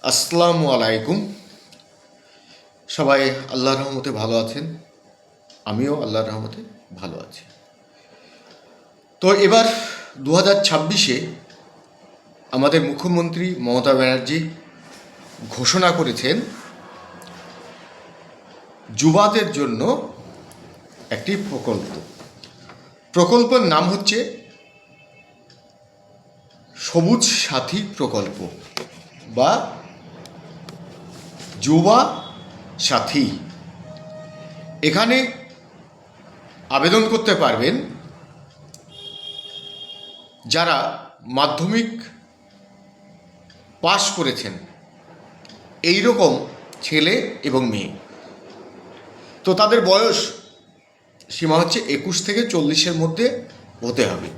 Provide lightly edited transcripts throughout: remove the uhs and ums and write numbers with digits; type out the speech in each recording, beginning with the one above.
আসসালামু আলাইকুম। সবাই আল্লাহর রহমতে ভালো আছেন, আমিও আল্লাহর রহমতে ভালো আছি। তো এবার 2026-এ আমাদের মুখ্যমন্ত্রী মমতা ব্যানার্জি ঘোষণা করেছেন যুবাদের জন্য একটি প্রকল্পের নাম হচ্ছে সবুজ সাথী প্রকল্প বা যুবা সাথী। এখানে আবেদন করতে পারবেন যারা মাধ্যমিক পাশ করেছেন, এই রকম ছেলে এবং মেয়ে। তো তাদের বয়স সীমা হচ্ছে 21 থেকে 40-এর মধ্যে হতে হবে।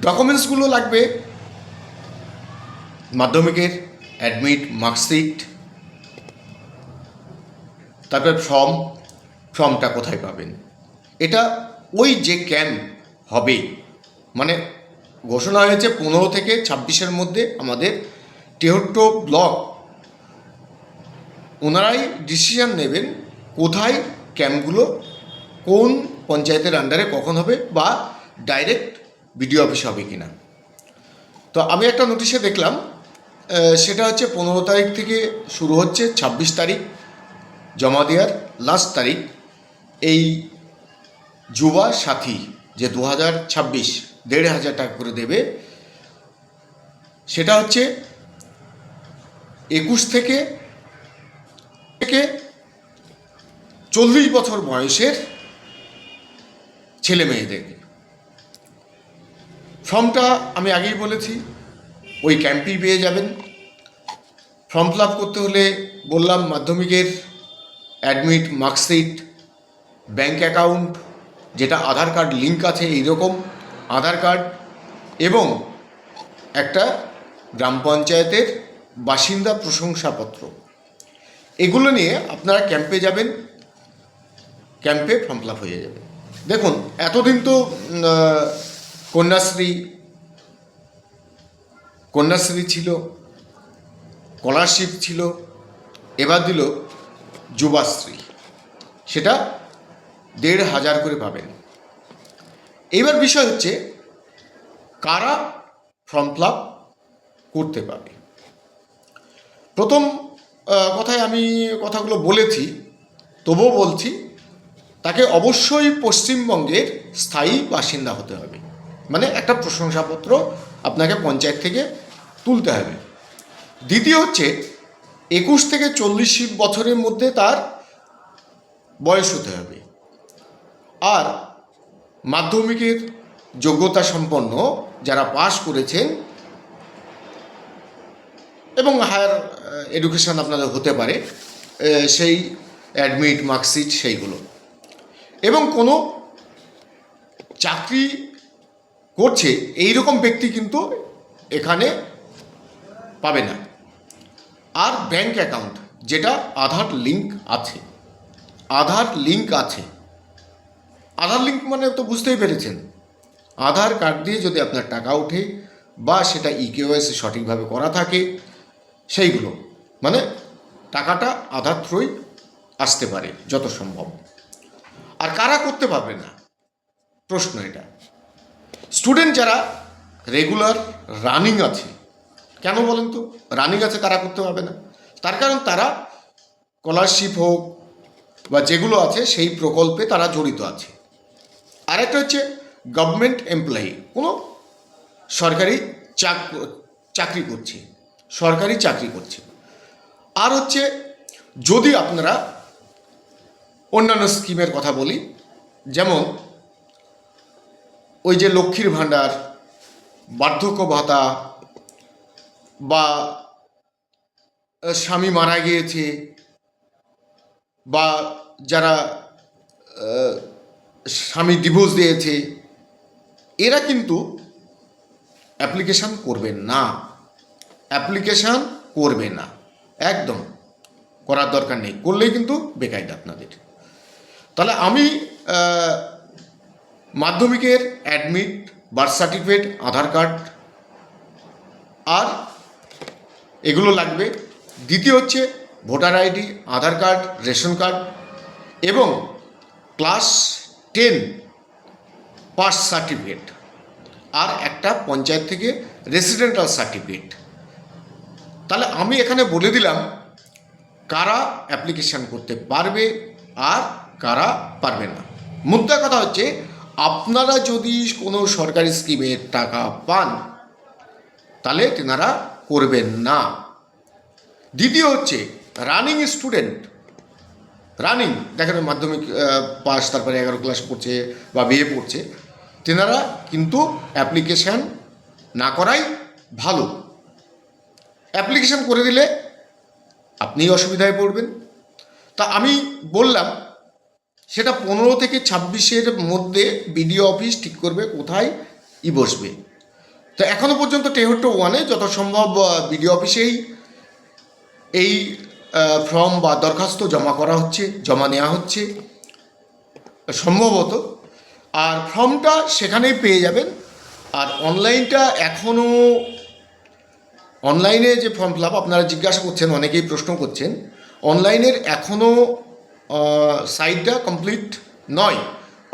ডকুমেন্টসগুলো লাগবে মাধ্যমিকের অ্যাডমিট, মার্কশিট, তারপর ফর্মটা কোথায় পাবেন? এটা ওই যে ক্যাম্প হবে, মানে ঘোষণা হয়েছে 15 থেকে 26-এর মধ্যে আমাদের 73 ব্লক ওনারাই ডিসিশান নেবেন কোথায় ক্যাম্পগুলো কোন পঞ্চায়েতের আন্ডারে কখন হবে বা ডাইরেক্ট বিডিও অফিস হবে কিনা। তো আমি একটা নোটিশে দেখলাম, সেটা হচ্ছে 15 তারিখ থেকে শুরু হচ্ছে, 26 তারিখ জমা দেওয়ার লাস্ট তারিখ। এই যুবা সাথী যে 2026 1,500 টাকা করে দেবে, সেটা হচ্ছে 21 থেকে 40 বছর বয়সের ছেলে মেয়েদেরকে। ফর্মটা আমি আগেই বলেছি ওই ক্যাম্পেই পেয়ে যাবেন। ফর্ম ফিল আপ করতে হলে বললাম মাধ্যমিকের অ্যাডমিট, মার্কশিট, ব্যাঙ্ক অ্যাকাউন্ট যেটা আধার কার্ড লিঙ্ক আছে এইরকম আধার কার্ড, এবং একটা গ্রাম পঞ্চায়েতের বাসিন্দা প্রশংসাপত্র, এগুলো নিয়ে আপনারা ক্যাম্পে যাবেন। ক্যাম্পে ফর্ম ফিল আপ হয়ে যাবে। দেখুন, এতদিন তো কন্যাশ্রী ছিল, স্কলারশিপ ছিল, এবার দিল যুবাশ্রী, সেটা 1,500 করে পাবেন। এইবার বিষয় হচ্ছে কারা ফর্ম ফিল আপ করতে পারবে। প্রথম কথায় আমি কথাগুলো বলেছি, তবুও বলছি, তাকে অবশ্যই পশ্চিমবঙ্গের স্থায়ী বাসিন্দা হতে হবে, মানে একটা প্রশংসাপত্র আপনাকে পঞ্চায়েত থেকে তুলতে হবে। দ্বিতীয় হচ্ছে 21 থেকে 40 বছরের মধ্যে তার বয়স হতে হবে, আর মাধ্যমিকের যোগ্যতা সম্পন্ন যারা পাশ করেছেন এবং হায়ার এডুকেশন আপনাদের হতে পারে, সেই অ্যাডমিট, মার্কশিট সেইগুলো, এবং কোনো চাকরি করছে এই রকম ব্যক্তি কিন্তু এখানে পাবে না। আর ব্যাঙ্ক অ্যাকাউন্ট যেটা আধার লিঙ্ক আছে, আধার লিঙ্ক মানে তো বুঝতেই পেরেছেন, আধার কার্ড দিয়ে যদি আপনার টাকা ওঠে বা সেটা ইকেওয়াইসি সঠিকভাবে করা থাকে, সেইগুলো মানে টাকাটা আধার থ্রুই আসতে পারে যত সম্ভব। আর কারা করতে পারবে না, প্রশ্ন এটা। স্টুডেন্ট যারা রেগুলার রানিং আছে, কেন বলেন তো রানিং আছে তারা করতে পারবে না? তার কারণ তারা স্কলারশিপ হোক বা যেগুলো আছে সেই প্রকল্পে তারা জড়িত আছে। আরেকটা হচ্ছে গভর্নমেন্ট এমপ্লয়ি, কোনো সরকারি চাকরি করছে। আর হচ্ছে যদি আপনারা অন্যান্য স্কিমের কথা বলি, যেমন ওই যে লক্ষ্মীর ভাণ্ডার, বার্ধক্য ভাতা, বা স্বামী মারা গিয়েছে, বা যারা স্বামী ডিভোর্স দিয়েছে, এরা কিন্তু অ্যাপ্লিকেশান করবে না, একদম করার দরকার নেই, করলেই কিন্তু বেকায়দা আপনাদের। তাহলে আমি মাধ্যমিকের অ্যাডমিট, বার্থ সার্টিফিকেট, আধার কার্ড আর এগুলো লাগবে। দ্বিতীয় হচ্ছে ভোটার আইডি, আধার কার্ড, রেশন কার্ড এবং ক্লাস 10 পাস সার্টিফিকেট, আর একটা পঞ্চায়েত থেকে রেসিডেন্টাল সার্টিফিকেট। তাহলে আমি এখানে বলে দিলাম কারা অ্যাপ্লিকেশান করতে পারবে আর কারা পারবে না। মুদ্রা কথা হচ্ছে, আপনারা যদি কোনো সরকারি স্কিমের টাকা পান তাহলে তেনারা করবেন না। দ্বিতীয় হচ্ছে রানিং স্টুডেন্ট, রানিং দেখেন মাধ্যমিক পাস, তারপরে 11 ক্লাস পড়ছে বা বিএ পড়ছে, তেনারা কিন্তু অ্যাপ্লিকেশান না করাই ভালো। অ্যাপ্লিকেশান করে দিলে আপনিই অসুবিধায় পড়বেন। তা আমি বললাম সেটা 15 থেকে 26-এর মধ্যে বিডিও অফিস ঠিক করবে কোথায় বসবে। তো এখনও পর্যন্ত টেহট্ট 1-এ যত সম্ভব বিডিও অফিসেই এই ফর্ম বা দরখাস্ত জমা নেওয়া হচ্ছে সম্ভবত, আর ফর্মটা সেখানেই পেয়ে যাবেন। আর অনলাইনটা এখনও, অনলাইনে যে ফর্ম ফিল আপ আপনারা জিজ্ঞাসা করছেন, অনেকেই প্রশ্ন করছেন, অনলাইনের এখনও সাইটটা কমপ্লিট নয়,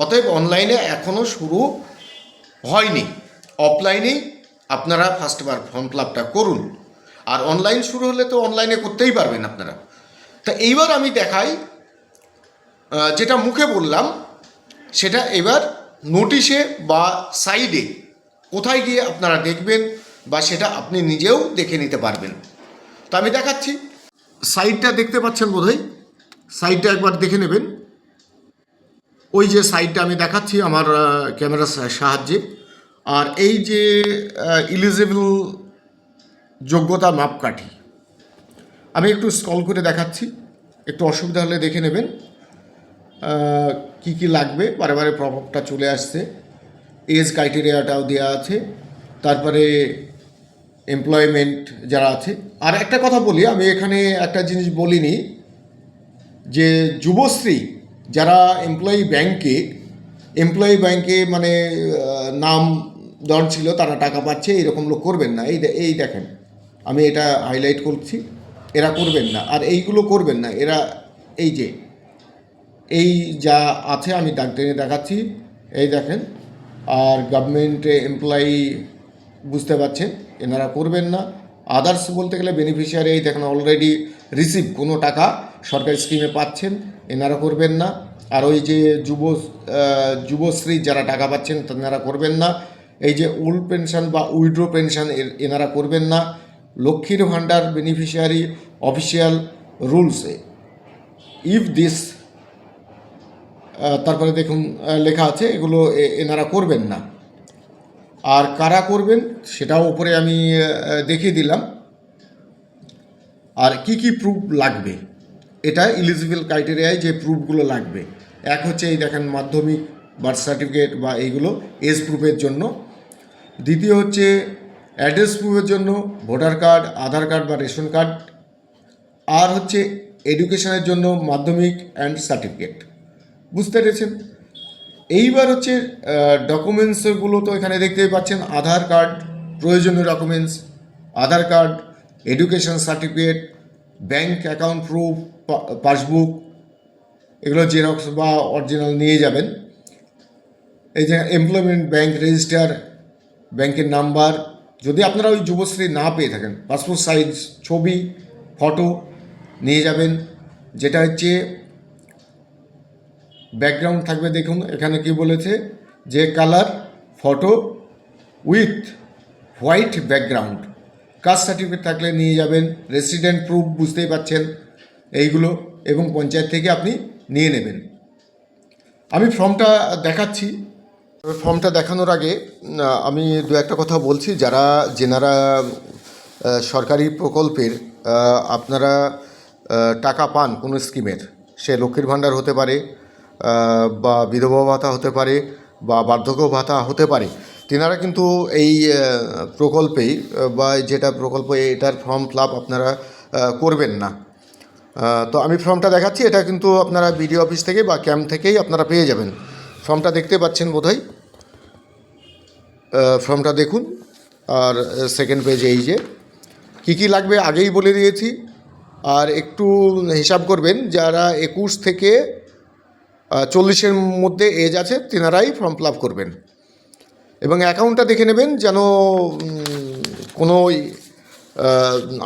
অতএব অনলাইনে এখনও শুরু হয়নি। অফলাইনেই আপনারা ফার্স্টবার ফর্ম ফিল আপটা করুন, আর অনলাইন শুরু হলে তো অনলাইনে করতেই পারবেন আপনারা। তা এইবার আমি দেখাই, যেটা মুখে বললাম সেটা এবার নোটিশে বা সাইডে কোথায় গিয়ে আপনারা দেখবেন বা সেটা আপনি নিজেও দেখে নিতে পারবেন। তো আমি দেখাচ্ছি, সাইটটা দেখতে পাচ্ছেন বোধহয়, সাইটটা একবার দেখে নেবেন। ওই যে সাইটটা আমি দেখাচ্ছি আমার ক্যামেরার সাহায্যে, আর এই যে ইলিজিবল যোগ্যতা মাপকাঠি, আমি একটু স্ক্রল করে দেখাচ্ছি, একটু অসুবিধা হলে দেখে নেবেন কি কি লাগবে। বারে বারে প্রভাবটা চলে আসছে, এজ ক্রাইটেরিয়াটাও দেওয়া আছে, তারপরে এমপ্লয়মেন্ট যারা আছে। আর একটা কথা বলি, আমি এখানে একটা জিনিস বলিনি, যে যুবশ্রী যারা এমপ্লয়ি ব্যাংকে মানে নাম দর ছিল, তারা টাকা পাচ্ছে, এরকম লোক করবেন না। এই দেখেন, আমি এটা হাইলাইট করছি, এরা করবেন না, আর এইগুলো করবেন না এরা। এই যা আছে আমি দাগ টেনে দেখাচ্ছি, এই দেখেন। আর গভর্নমেন্ট এমপ্লয়ি বুঝতে পারছেন, এনারা করবেন না। আদার্স বলতে গেলে বেনিফিশিয়ারি, এই দেখেন অলরেডি রিসিভ, কোনো টাকা সরকারি স্কিমে পাচ্ছেন, এনারা করবেন না। আর ওই যে যুবশ্রী যারা টাকা পাচ্ছেন তেনারা করবেন না। এই যে ওল্ড পেনশন বা উইড্রো পেনশন এনারা করবেন না। লক্ষ্মীর ভাণ্ডার বেনিফিশিয়ারি অফিসিয়াল রুলসে ইফ দিস, তারপরে দেখুন লেখা আছে, এগুলো এনারা করবেন না। আর কারা করবেন সেটাও উপরে আমি দেখিয়ে দিলাম। আর কি কি প্রুফ লাগবে, এটা ইলিজিবল ক্রাইটেরিয়ায় যে প্রুফগুলো লাগবে, এক হচ্ছে এই দেখেন মাধ্যমিক, বার্থ সার্টিফিকেট বা এইগুলো এজ প্রুফের জন্য। দ্বিতীয় হচ্ছে অ্যাড্রেস প্রুফের জন্য ভোটার কার্ড, আধার কার্ড বা রেশন কার্ড। আর হচ্ছে এডুকেশনের জন্য মাধ্যমিক অ্যান্ড সার্টিফিকেট। বুঝতে পেরেছেন? এইবার হচ্ছে ডকুমেন্টসগুলো তো এখানে দেখতেই পাচ্ছেন, আধার কার্ড, প্রয়োজনীয় documents, Aadhaar card, education certificate, bank account proof, passbook, এগুলো জেরক্স বা অরিজিনাল নিয়ে যাবেন। এই যে এমপ্লয়মেন্ট ব্যাংক রেজিস্টার, ব্যাংকের নাম্বার, যদি আপনারা ওই যুবশ্রী না পেয়ে থাকেন, পাসপোর্ট সাইজ ছবি, ফটো নিয়ে যাবেন। যেটা হচ্ছে ব্যাকগ্রাউন্ড থাকবে, দেখুন এখানে কি বলেছে, যে colour photo with white background. Caste certificate থাকলে নিয়ে যাবেন। রেসিডেন্ট প্রুফ বুঝতেই পাচ্ছেন এইগুলো, এবং পঞ্চায়েত থেকে আপনি নিয়ে নেবেন। আমি ফর্মটা দেখাচ্ছি। ফর্মটা দেখানোর আগে আমি দু একটা কথা বলছি, যেনারা সরকারি প্রকল্পের আপনারা টাকা পান কোনো স্কিমের, সে লক্ষ্মীর ভাণ্ডার হতে পারে বা বিধবা ভাতা হতে পারে বা বার্ধক্য ভাতা হতে পারে, তেনারা কিন্তু এই প্রকল্পেই বা যেটা প্রকল্প এটার ফর্ম ফিল আপ আপনারা করবেন না। তো আমি ফর্মটা দেখাচ্ছি, এটা কিন্তু আপনারা বিডিও অফিস থেকে বা ক্যাম্প থেকেই আপনারা পেয়ে যাবেন। ফর্মটা দেখতে পাচ্ছেন বোধহয়, ফর্মটা দেখুন। আর সেকেন্ড পেজে এই যে কী কী লাগবে আগেই বলে দিয়েছি, আর একটু হিসাব করবেন, যারা 21 থেকে 40-এর মধ্যে এজ আছে তেনারাই ফর্ম ফিল আপ করবেন। এবং অ্যাকাউন্টটা দেখে নেবেন যেন কোনো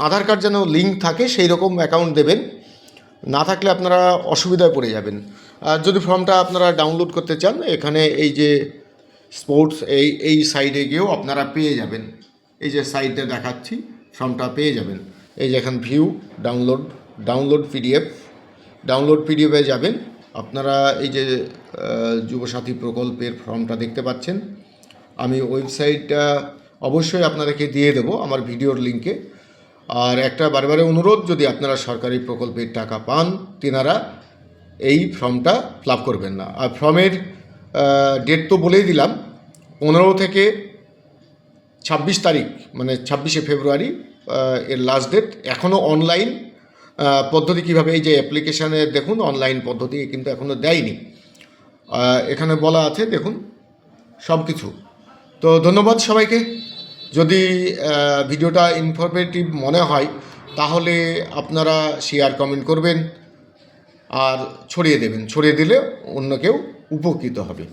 আধার কার্ড যেন লিঙ্ক থাকে সেই রকম অ্যাকাউন্ট দেবেন, না থাকলে আপনারা অসুবিধায় পড়ে যাবেন। আর যদি ফর্মটা আপনারা ডাউনলোড করতে চান, এখানে এই যে স্পোর্টস এই সাইডে গিয়েও আপনারা পেয়ে যাবেন। এই যে সাইডে দেখাচ্ছি ফর্মটা পেয়ে যাবেন। এই যে এখান ভিউ ডাউনলোড পিডিএফে যাবেন আপনারা। এই যে যুবসাথী প্রকল্পের ফর্মটা দেখতে পাচ্ছেন। আমি ওয়েবসাইটটা অবশ্যই আপনাদেরকে দিয়ে দেবো আমার ভিডিওর লিঙ্কে। আর একটা বারবারে অনুরোধ, যদি আপনারা সরকারি প্রকল্পের টাকা পান তেনারা এই ফর্মটা ফিল আপ করবেন না। আর ফর্মের ডেট তো বলেই দিলাম, 15 থেকে 26 তারিখ, মানে 26শে ফেব্রুয়ারি এর লাস্ট ডেট। এখনও অনলাইন পদ্ধতি কীভাবে, এই যে অ্যাপ্লিকেশানে দেখুন অনলাইন পদ্ধতি কিন্তু এখনও দেয়নি। এখানে বলা আছে দেখুন সব কিছু। তো ধন্যবাদ সবাইকে। যদি ভিডিওটা ইনফরমেটিভ মনে হয় তাহলে আপনারা শেয়ার কমেন্ট করবেন আর ছড়িয়ে দেবেন। ছড়িয়ে দিলে অন্য কেউ উপকৃত হবে।